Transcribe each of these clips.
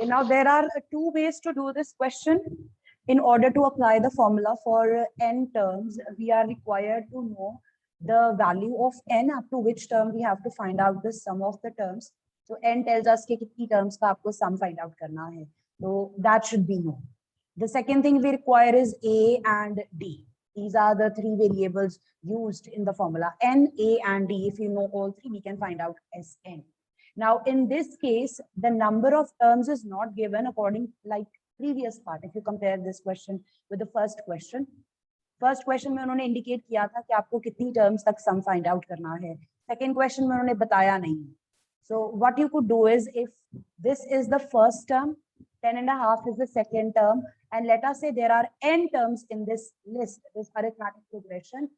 Now there are two ways to do this question. In order to apply the formula for n terms, we are required to know the value of n up to which term we have to find out the sum of the terms. So n tells us कि कितनी terms का आपको sum find out करना है. So that should be known. The second thing we require is a and d. These are the three variables used in the formula n, a, and d. If you know all three, we can find out Sn. Now, in this case, the number of terms is not given according like previous part. If you compare this question with the first question में उन्होंने indicate किया था कि आपको कितनी terms तक sum find out करना है. Second question में उन्होंने बताया नहीं. So what you could do is, if this is the first term, 10.5 is the second term, and let us say there are n terms in this list, this arithmetic progression,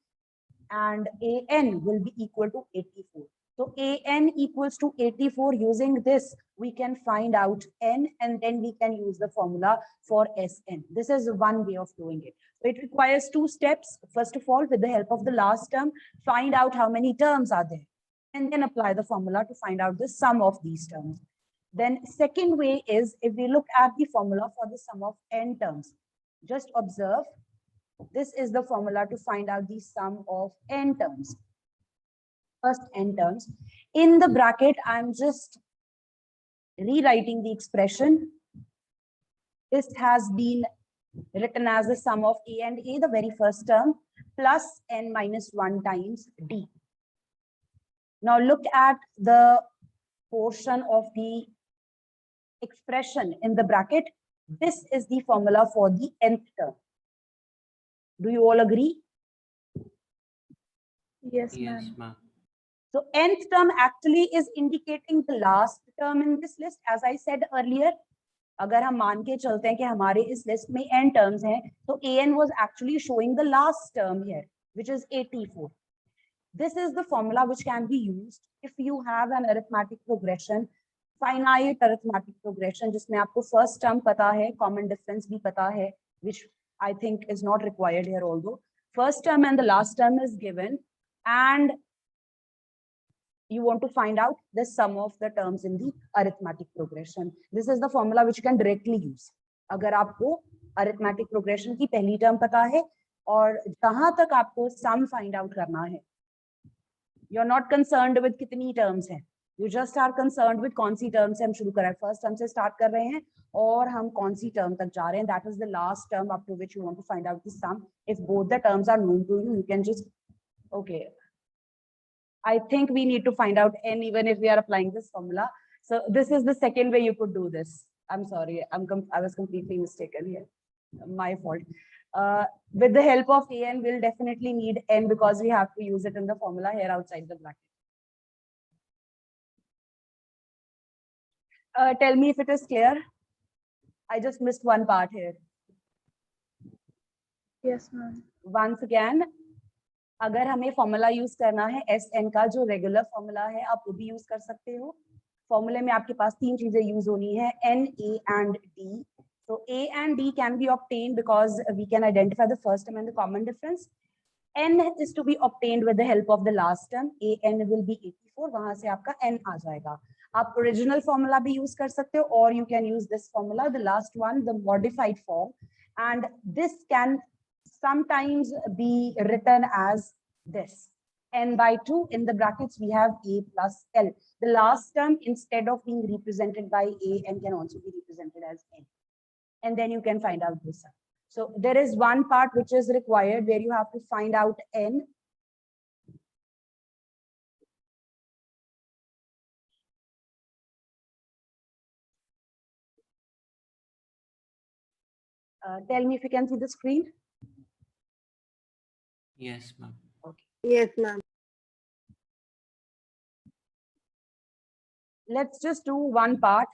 and an will be equal to 84. So an equals to 84. Using this, we can find out n, and then we can use the formula for Sn. This is one way of doing it. So it requires two steps. First of all, with the help of the last term, find out how many terms are there, and then apply the formula to find out the sum of these terms. Then second way is, if we look at the formula for the sum of n terms, just observe, this is the formula to find out the sum of n terms. First n terms. In the bracket, I'm just rewriting the expression. This has been written as the sum of a and a, the very first term, plus n minus 1 times d. Now look at the portion of the expression in the bracket. This is the formula for the nth term. Do you all agree? Yes, ma'am. So nth term actually is indicating the last term in this list. As I said earlier, अगर हम मान के चलते हैं कि हमारे इस list में n terms हैं, तो an was actually showing the last term here, which is 84. This is the formula which can be used if you have an arithmetic progression, finite arithmetic progression, जिसमें आपको first term पता है, common difference भी पता है, which I think is not required here, although first term and the last term is given, and you want to find out the sum of the terms in the arithmetic progression. This is the formula which you can directly use. अगर आपको arithmetic progression की पहली term पता है और जहां तक आपको sum find out करना है, you're not concerned with कितनी terms हैं. You just are concerned with कौन सी term से हम शुरू कर रहे हैं. First term से start कर रहे हैं और हम कौन सी term तक जा रहे हैं. That is the last term up to which you want to find out the sum. If both the terms are known to you, you can just, okay. I think we need to find out n even if we are applying this formula. So this is the second way you could do this. I'm sorry, I was completely mistaken here. My fault. With the help of an, we'll definitely need n because we have to use it in the formula here outside the bracket. Tell me if it is clear. I just missed one part here. Yes, ma'am. Once again, अगर हमें formula use करना है Sn का, जो regular formula है, आप वो भी यूज कर सकते हो. फॉर्मूले में आपके पास तीन चीजें यूज होनी है, n, a and d. So a and d can be obtained because we can identify the first term and the common difference. n is to be obtained with the help of the last term. an will be 84. वहां से आपका n आ जाएगा. आप original formula भी use कर सकते हो, और you can use this formula, the last one, the modified form, and this can sometimes be written as this: n by 2, in the brackets we have a plus l. The last term, instead of being represented by a, n can also be represented as n, and then you can find out this sum. So there is one part which is required where you have to find out n. Tell me if you can see the screen. Yes, ma'am. Okay. Yes, ma'am. Let's just do one part.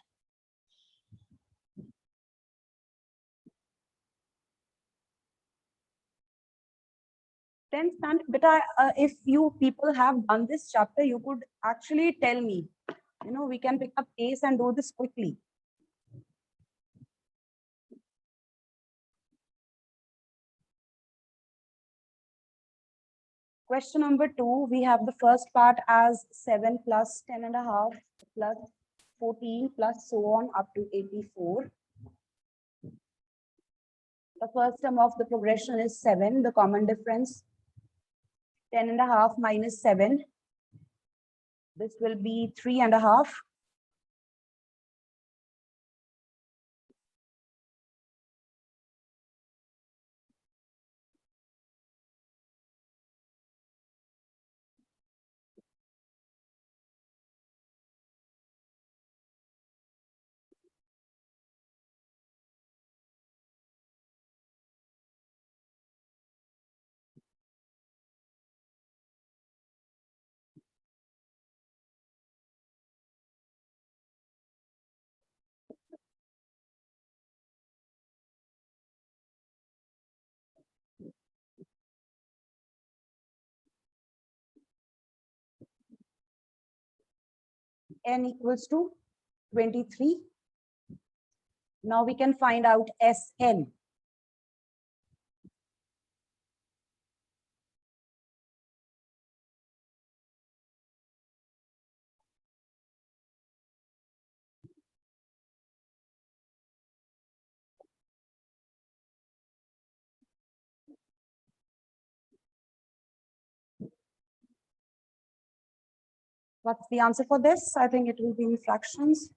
Stand, beta, if you people have done this chapter, you could actually tell me. You know, we can pick up pace and do this quickly. Question number 2, we have the first part as 7 plus 10.5 plus 14 plus so on up to 84. The first term of the progression is 7. The common difference, 10.5 minus 7. This will be 3.5. N equals to 23. Now we can find out Sn. What's the answer for this? I think it will be in fractions.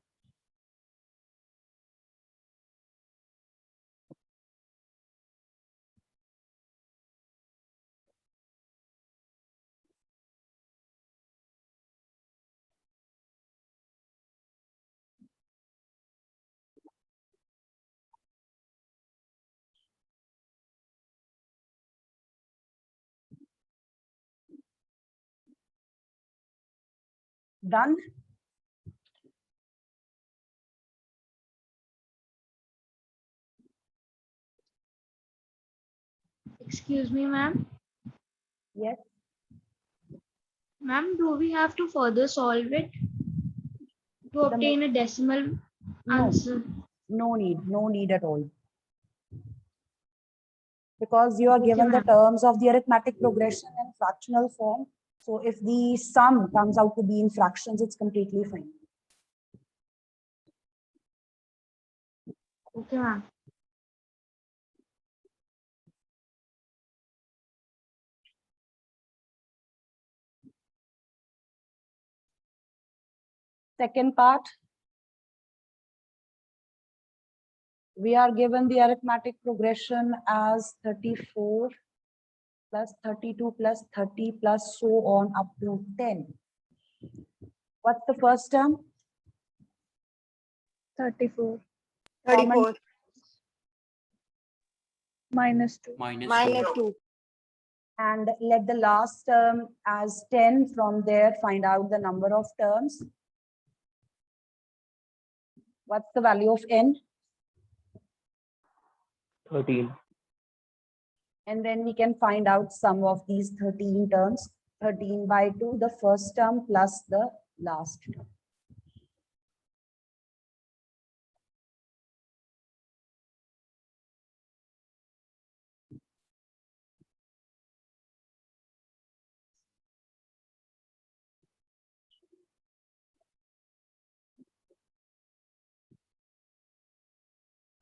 Done. Excuse me, ma'am. Yes. Ma'am, do we have to further solve it to obtain a decimal No, answer? no need at all. Because you are Okay, given the ma'am. terms of the arithmetic progression in fractional form. So if the sum comes out to be in fractions, it's completely fine. Okay, ma'am. Second part, we are given the arithmetic progression as 34 plus 32 plus 30 plus so on up to 10. What's the first term? 34 Common 34 minus 2. minus 2. and let the last term as 10. From there, find out the number of terms. What's the value of n? 13. And then we can find out sum of these 13 terms. 13 by 2, the first term plus the last term.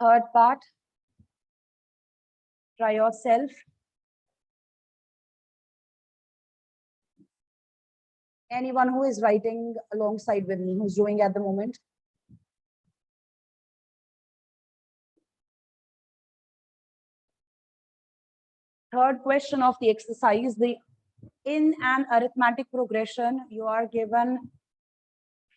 Third part, try yourself. Anyone who is writing alongside with me, who's doing at the moment? Third question of the exercise, in an arithmetic progression, you are given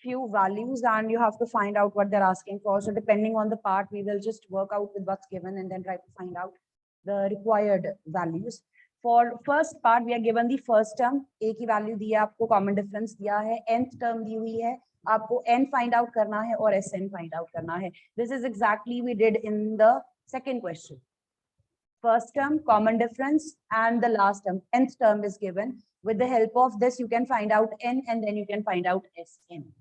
few values and you have to find out what they're asking for. So depending on the part, we will just work out with what's given and then try to find out the required values. For first part, we are given the first term, a की value दी है आपको, common difference दिया है, nth term दी हुई है, आपको n find out करना है और sn find out करना है. This is exactly we did in the second question. First term, common difference, and the last term, nth term is given. With the help of this, you can find out n and then you can find out sn.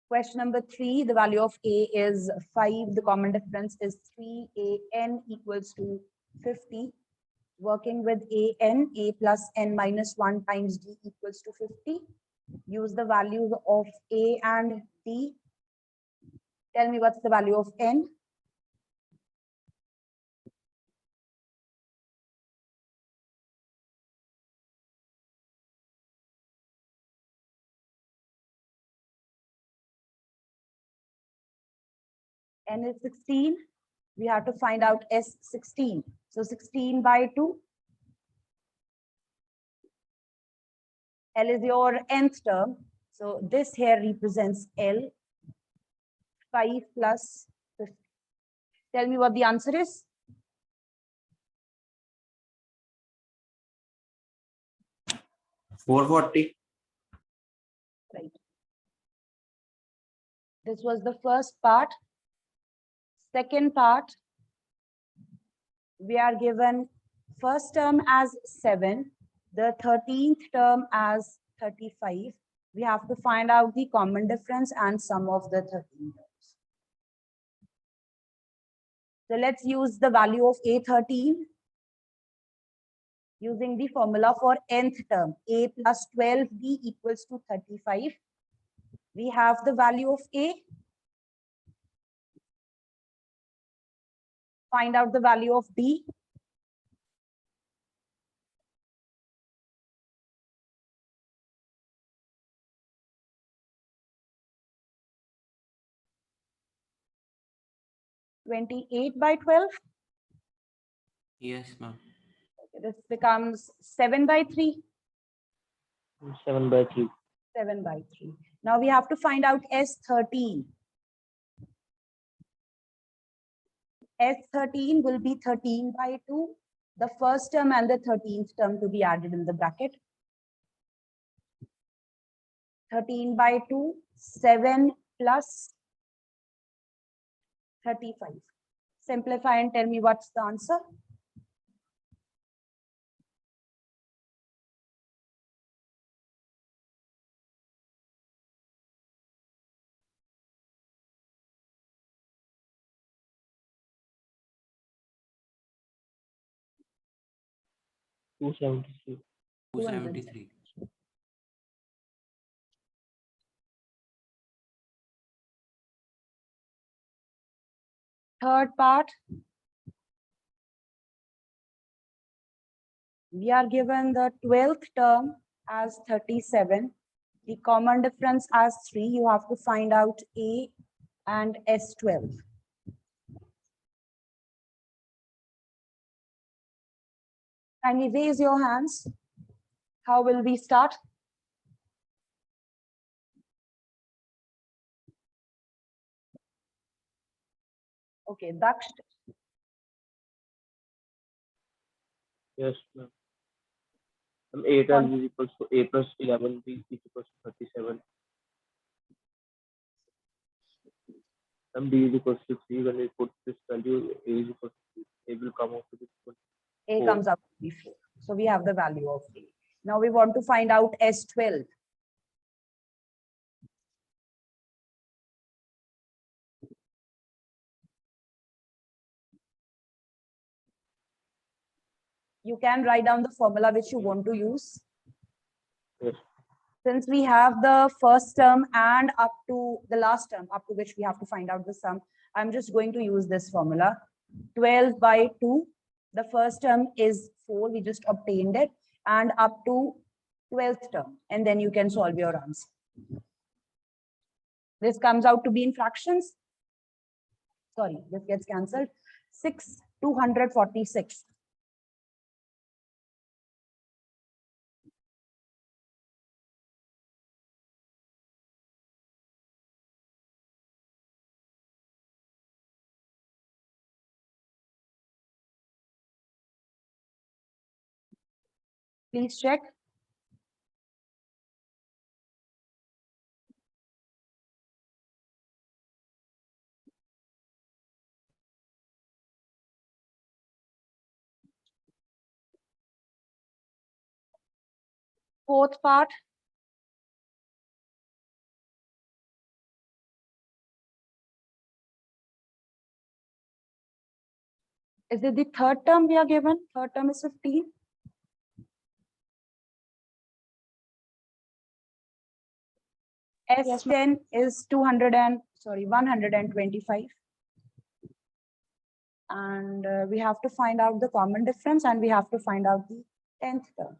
Question number 3, the value of A is 5. The common difference is 3. AN equals to 50. Working with AN, A plus N minus 1 times D equals to 50. Use the values of A and D. Tell me what's the value of N. N is 16. We have to find out S16. So 16 by 2. L is your nth term. So this here represents L. 5 plus 50. Tell me what the answer is. $440. Right. This was the first part. Second part, we are given first term as 7, the 13th term as 35. We have to find out the common difference and sum of the 13 terms. So let's use the value of A13 using the formula for nth term. A plus 12B equals to 35. We have the value of A. Find out the value of B. (28 by 12). Yes, ma'am. This becomes 7 by 3. 7 by 3. 7 by 3. Now we have to find out S13. S13 will be 13 by 2. The first term and the 13th term to be added in the bracket. 13 by 2, 7 plus 35. Simplify and tell me what's the answer. $273. 273. Third part, we are given the 12th term as 37, the common difference as 3. You have to find out A and S12. Kindly raise your hands. How will we start? Okay, Daksh. Yes, ma'am. A times is equals to A plus 11, B is equals to 37. D is equals to 3. When we put this value, A is equals to 3. A will come out to be equal to A 4. comes out to be 4. So we have the value of A. Now we want to find out S12. You can write down the formula which you want to use. Yes. Since we have the first term and up to the last term, up to which we have to find out the sum, I'm just going to use this formula. 12 by 2. The first term is 4. We just obtained it. And up to 12th term. And then you can solve your answer. This comes out to be in fractions. Sorry, this gets cancelled. 246. Please check. Fourth part. Is it the third term we are given? Third term is 15. S10 is 125. And we have to find out the common difference and we have to find out the 10th term.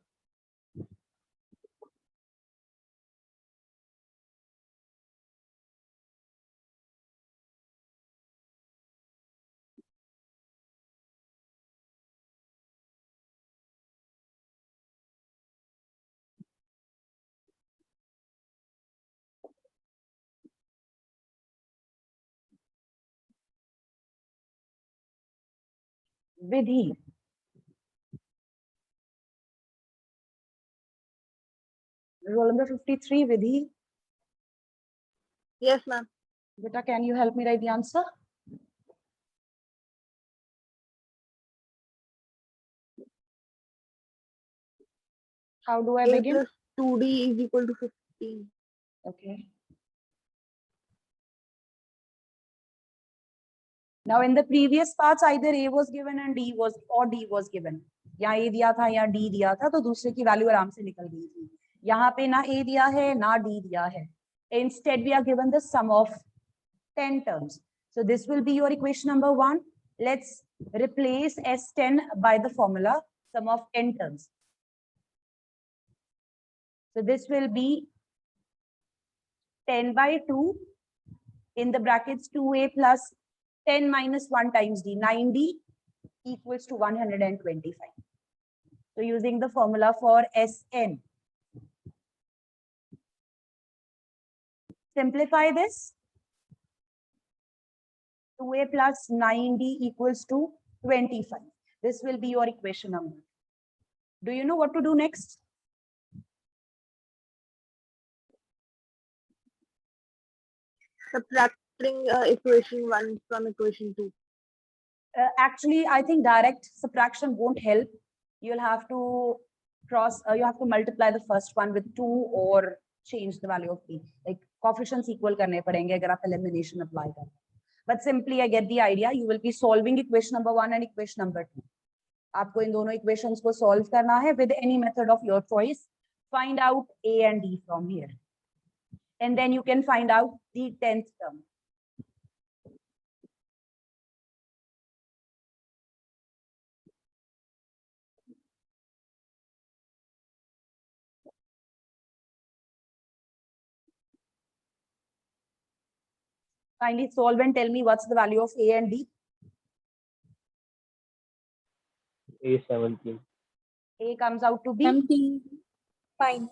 Vidhi. Roll number 53, Vidhi. Yes, ma'am. Beta, can you help me write the answer? How do I A begin? plus 2D is equal to 15. Okay. Now in the previous parts, either A was given and D was given. यहाँ A दिया था या D दिया था तो दूसरे की value आराम से निकल गई थी. यहाँ पे ना A दिया है ना D दिया है. Instead we are given the sum of 10 terms. So this will be your equation number 1. Let's replace S10 by the formula sum of n terms. So this will be 10 by 2 in the brackets 2A plus 10 minus 1 times D, 9D equals to 125. So using the formula for Sn. Simplify this. 2A plus 9D equals to 25. This will be your equation number. Do you know what to do next? Subtracting equation 1 from equation 2. Actually, I think direct subtraction won't help. You'll have to you have to multiply the first one with 2 or change the value of p. Like coefficients equal करने पड़ेंगे अगर आप elimination apply करें. But simply I get the idea. You will be solving equation number 1 and equation number 2. आपको इन दोनों equations को solve करना है with any method of your choice. Find out A and D from here. And then you can find out the 10th term. Kindly solve and tell me what's the value of A and D. A 17. A comes out to be, Empty. Fine.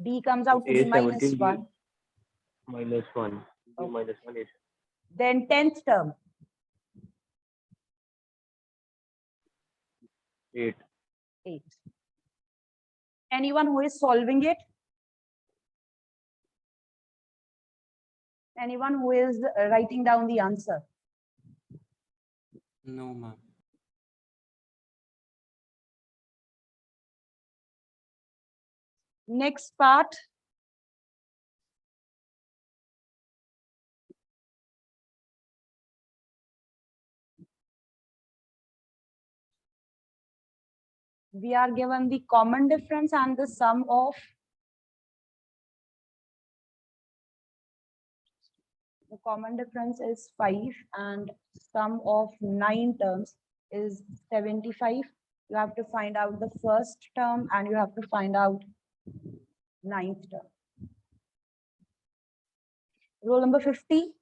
D comes out to A be minus 17, 1. minus 1. Okay. Minus 1 is Then 10th term, 8. 8. Anyone who is solving it? Anyone who is writing down the answer? No, ma'am. Next part. We are given the common difference and the sum of the common difference is 5 and sum of 9 terms is 75. You have to find out the first term and you have to find out 9th term. Roll number 50.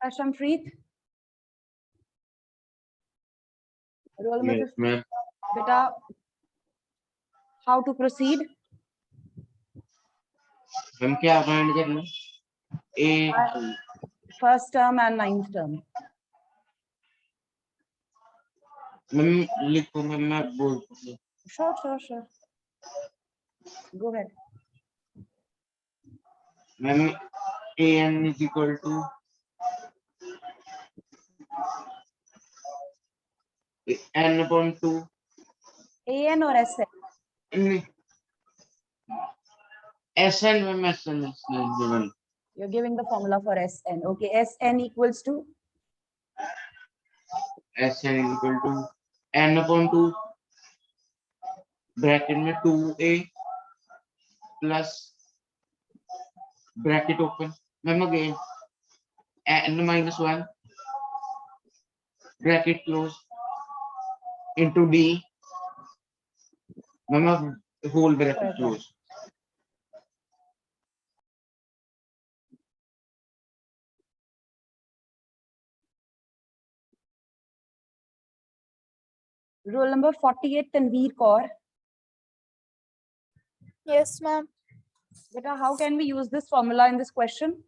Ashampreet. Roll number 50. ma'am. Beta, how to proceed? Ma'am क्या find करना ए First term and 9th term. Ma'am लिखो ma'am मैं बोल दूंगी Sure. Go ahead. Ma'am an is equal to n upon 2 AN or SN? sn ma'am sn is given You're giving the formula for Sn. Okay, Sn equals to Sn is equal to n upon 2 bracket में 2a plus bracket open. Ma'am again n minus 1 bracket close into d. Ma'am whole bracket Square bracket. close. roll number 48, Tanveer Kaur. Yes, ma'am. Beta, how can we use this formula in this question?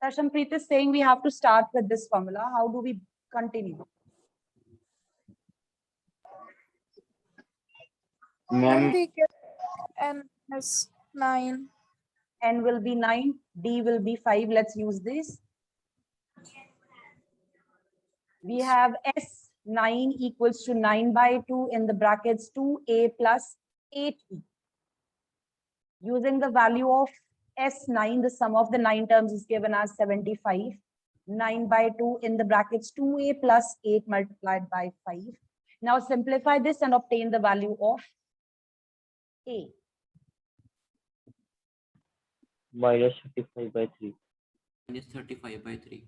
Darshanpreet is saying we have to start with this formula. How do we continue? Ma'am We get n as 9. N will be 9, D will be 5. Let's use this. We have S9 equals to 9 by 2 in the brackets 2a plus 8b. Using the value of S9, the sum of the 9 terms is given as 75. 9 by 2 in the brackets 2a plus 8 multiplied by 5. Now simplify this and obtain the value of a. minus 35 by 3. Minus 35 by 3.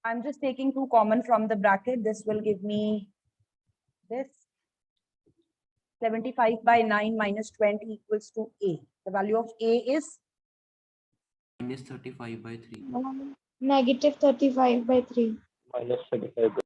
I'm just taking 2 common from the bracket. This will give me this. 75 by 9 minus 20 equals to a. The value of a is Minus 35 by 3. Negative 35 by 3. minus 35 by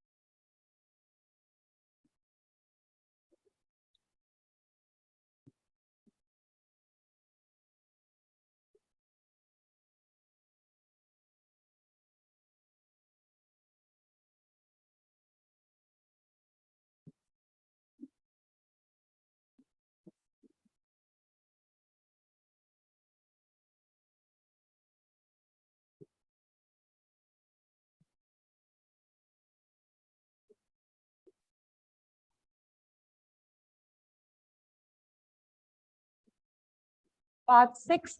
part 6.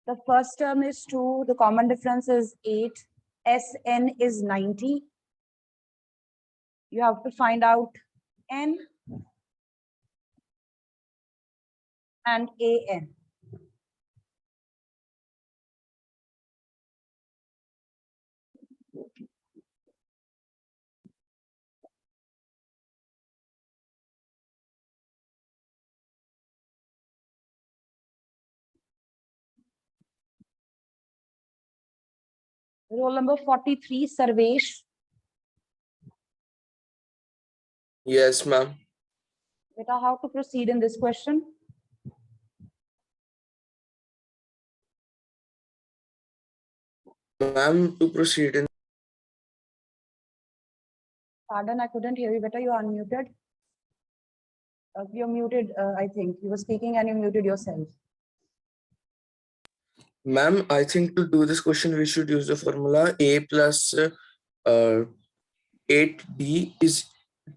The first term is 2. The common difference is 8. Sn is 90. You have to find out n and an. Roll number 43, Sarvesh. Yes, ma'am. Beta, how to proceed in this question? Ma'am, to proceed in Pardon, I couldn't hear you. Beta, you are unmuted. You're muted, I think. You were speaking and you muted yourself. ma'am, I think to do this question, we should use the formula A plus 8D is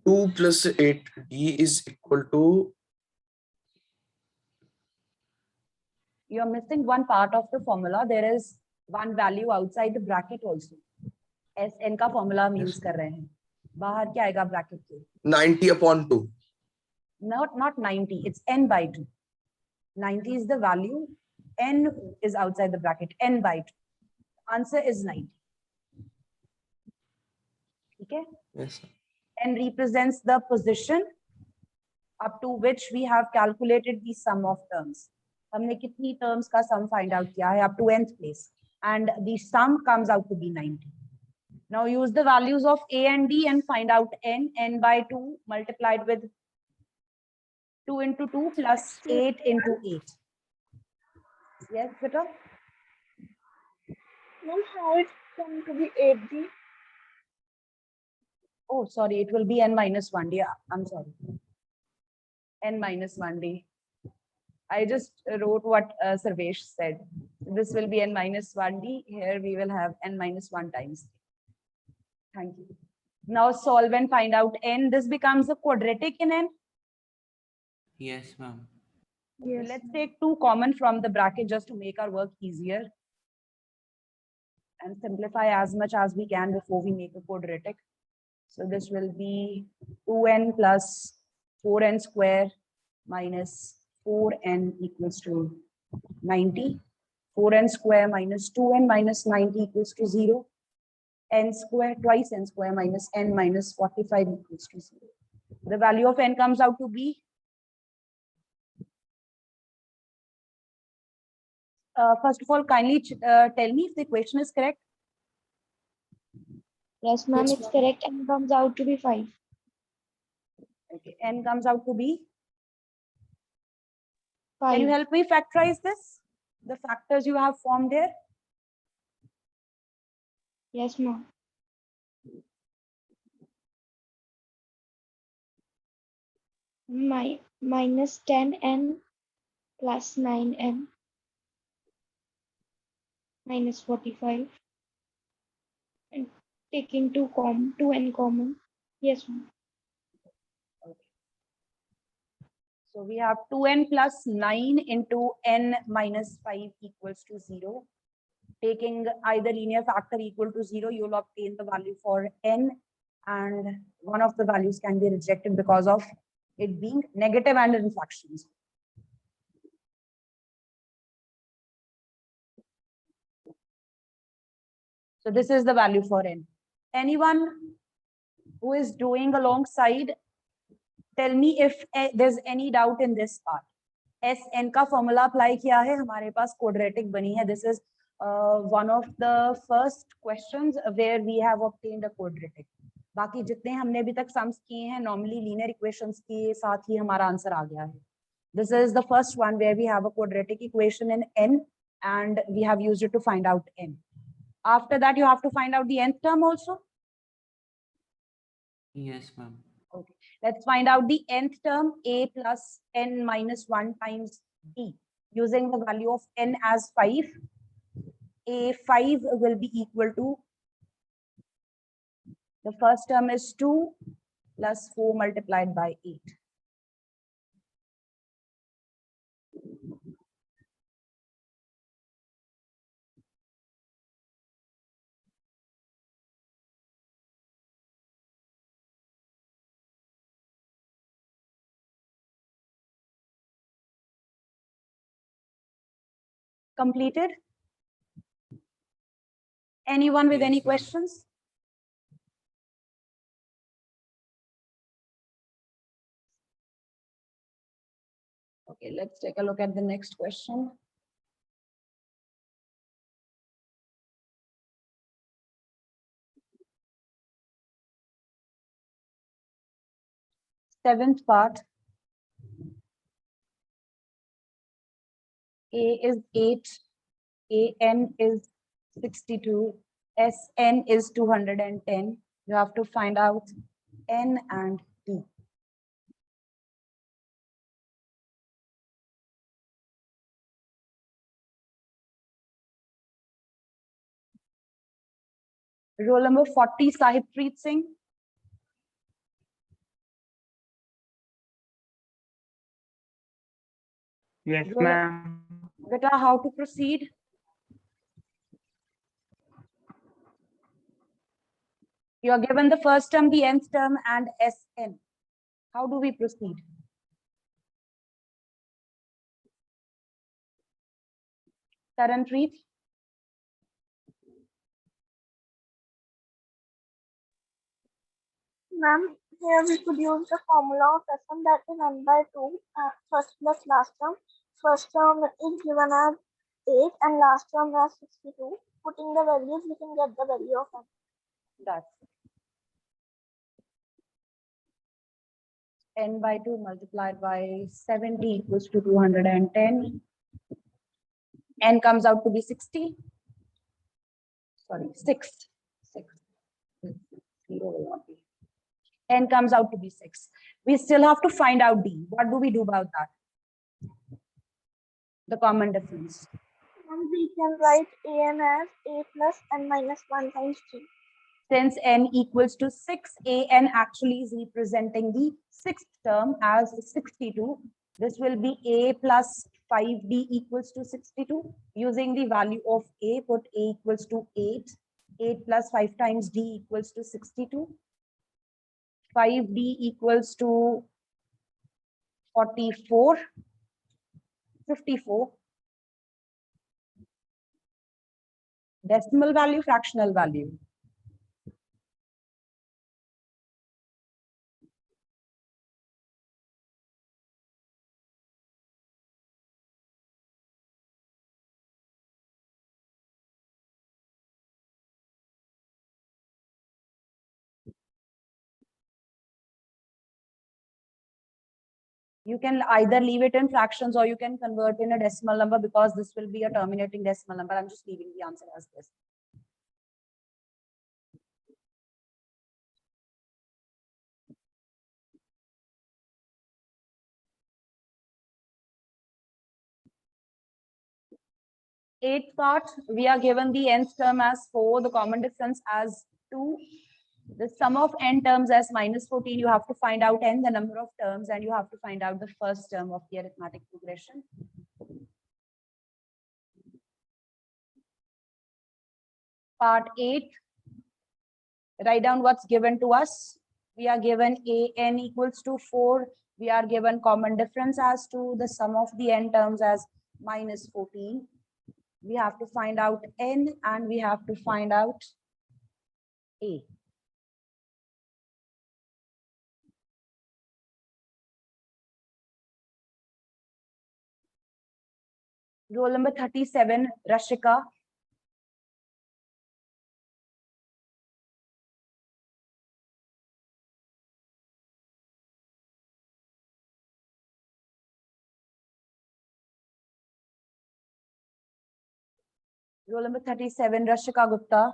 2 plus 8D is equal to You're missing one part of the formula. There is one value outside the bracket also. Sn का formula means कर रहे हैं. बाहर क्या आएगा bracket के? 90 upon 2. Not 90. It's n by 2. 90 is the value. N is outside the bracket. N by 2. Answer is 90. Okay. Yes, sir. N represents the position up to which we have calculated the sum of terms. हमने कितनी terms का sum find out किया है up to nth place, and the sum comes out to be 90. Now use the values of a and d and find out n. N by 2 multiplied with 2 into 2 plus 8 into 8. Yes, beta? Ma'am, how it come to be 8D? Oh, sorry, it will be n minus 1d. Yeah, I'm sorry. N minus 1d. I just wrote what Sarvesh said. this will be n minus 1d. Here we will have n minus 1 times. Thank you. Now solve and find out n. This becomes a quadratic in n. Yes, ma'am. Yes. Let's take 2 common from the bracket just to make our work easier and simplify as much as we can before we make a quadratic. So this will be 2n plus 4n square minus 4n equals to 90. 4n square minus 2n minus 90 equals to 0. N square twice n square minus n minus 45 equals to 0. The value of n comes out to be first of all, kindly tell me if the equation is correct. Yes, ma'am, it's correct and comes out to be 5. Okay, n comes out to be. Can you 5. help me factorize this? The factors you have formed here. Yes, ma'am. Minus 10n plus 9n minus 45 and taking 2n common. Yes, ma'am. So we have 2n plus 9 into n minus 5 equals to 0. Taking either linear factor equal to 0, you will obtain the value for n, and one of the values can be rejected because of it being negative and in fractions. So this is the value for n. Anyone who is doing alongside, tell me if there's any doubt in this part. Sn का formula apply किया है, हमारे पास quadratic बनी है. This is one of the first questions where we have obtained a quadratic. बाकी जितने हमने अभी तक sums किए हैं normally linear equations के साथ ही हमारा आंसर आ गया है. This is the first one where we have a quadratic equation in n and we have used it to find out n. After that you have to find out the nth term also. Yes, ma'am. Okay, let's find out the nth term, a plus n minus 1 times b. Using the value of n as 5, a5 will be equal to, the first term is 2 plus 4 multiplied by 8. Completed? Anyone with Yes, any ma'am. questions? Okay, let's take a look at the next question. Seventh part. A is 8, AN is 62, SN is 210. You have to find out N and D. Roll number 40, Sahibpreet Singh. Yes, Roll- ma'am. Beta, how to proceed? You are given the first term, the nth term, and SN. How do we proceed? Taranpreet? Ma'am, here we could use the formula of Sn, that is 1 by 2, first plus last term. First term is given as 8 and last term as 62. Putting the values, we can get the value of n. That's n by 2 multiplied by 70 equals to 210. N comes out to be 60. Sorry, 6. 6. 0 will not be. N comes out to be 6. We still have to find out D. What do we do about that? The common difference. And we can write an as a plus n minus 1 times g. Since n equals to 6, an actually is representing the sixth term as 62. This will be a plus 5d equals to 62. Using the value of a, put a equals to 8. 8 plus 5 times d equals to 62. 5d equals to 44. 54. Decimal value, fractional value. You can either leave it in fractions or you can convert in a decimal number, because this will be a terminating decimal number. I'm just leaving the answer as this. Eighth part, we are given the nth term as 4, the common difference as 2. The sum of n terms as minus 14. You have to find out n, the number of terms, and you have to find out the first term of the arithmetic progression. Part 8, write down what's given to us. We are given an equals to 4. We are given common difference as 2, the sum of the n terms as minus 14. We have to find out n and we have to find out a. Roll number 37, Rashika. Roll number 37, Rashika Gupta.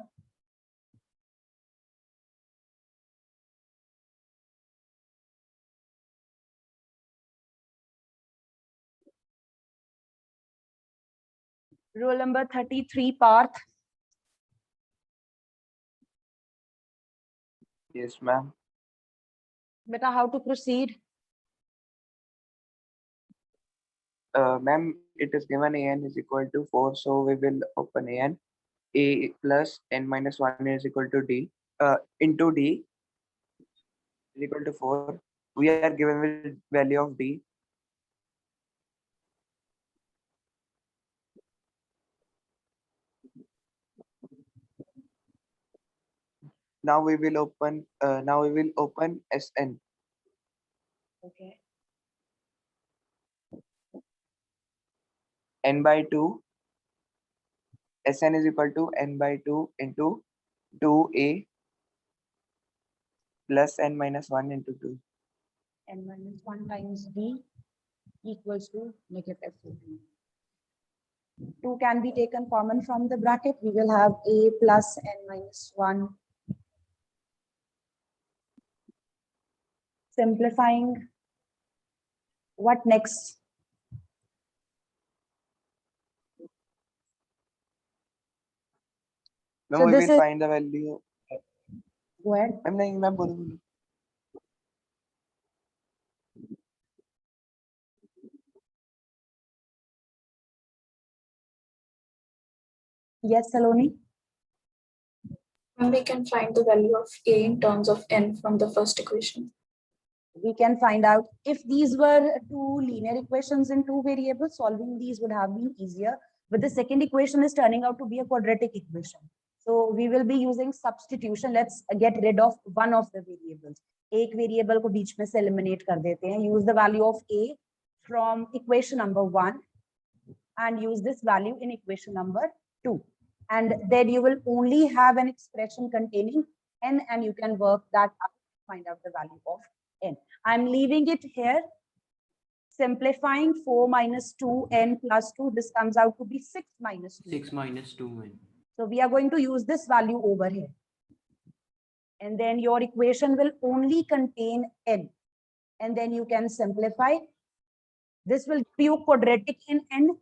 Roll number 33, Parth. Yes, ma'am. Beta, how to proceed? Ma'am, it is given an is equal to 4, so we will open an. A plus n minus 1 is equal to d. Into d is equal to 4. We are given with value of d. Now we will open. Sn. Okay. N by 2. Sn is equal to n by 2 into 2a plus n minus 1 into 2. N minus 1 times d equals to negative 14. 2 can be taken common from the bracket. We will have a plus n minus 1. Simplifying. What next? Now So we this will is- find the value. Go ahead. I'm saying, ma'am, bolo. Yes, Saloni. And we can find the value of a in terms of n from the first equation. We can find out if these were two linear equations in two variables, solving these would have been easier. But the second equation is turning out to be a quadratic equation. So we will be using substitution. Let's get rid of one of the variables. एक variable को बीच में से eliminate कर देते हैं. Use the value of a from equation number 1 and use this value in equation number 2. And then you will only have an expression containing n, and you can work that out to find out the value of n. I'm leaving it here. Simplifying 4 minus 2n plus 2, this comes out to be 6 minus 2. 6 minus 2n. So we are going to use this value over here. And then your equation will only contain n. And then you can simplify. This will give you quadratic in n.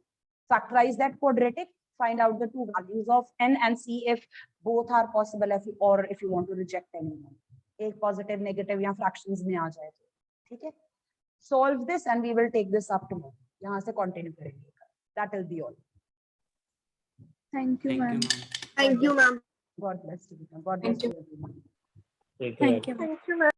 Factorize that quadratic. find out the two values of n and see if both are possible or if you want to reject anyone. एक positive, negative या fractions में आ जाए तो, ठीक है? Solve this and we will take this up tomorrow. यहाँ से continue करेंगे. That will be all. Thank you, Thank you, ma'am. ma'am. Thank you, ma'am. God bless you. God bless Thank you. you, everyone. Thank you. Thank you, ma'am.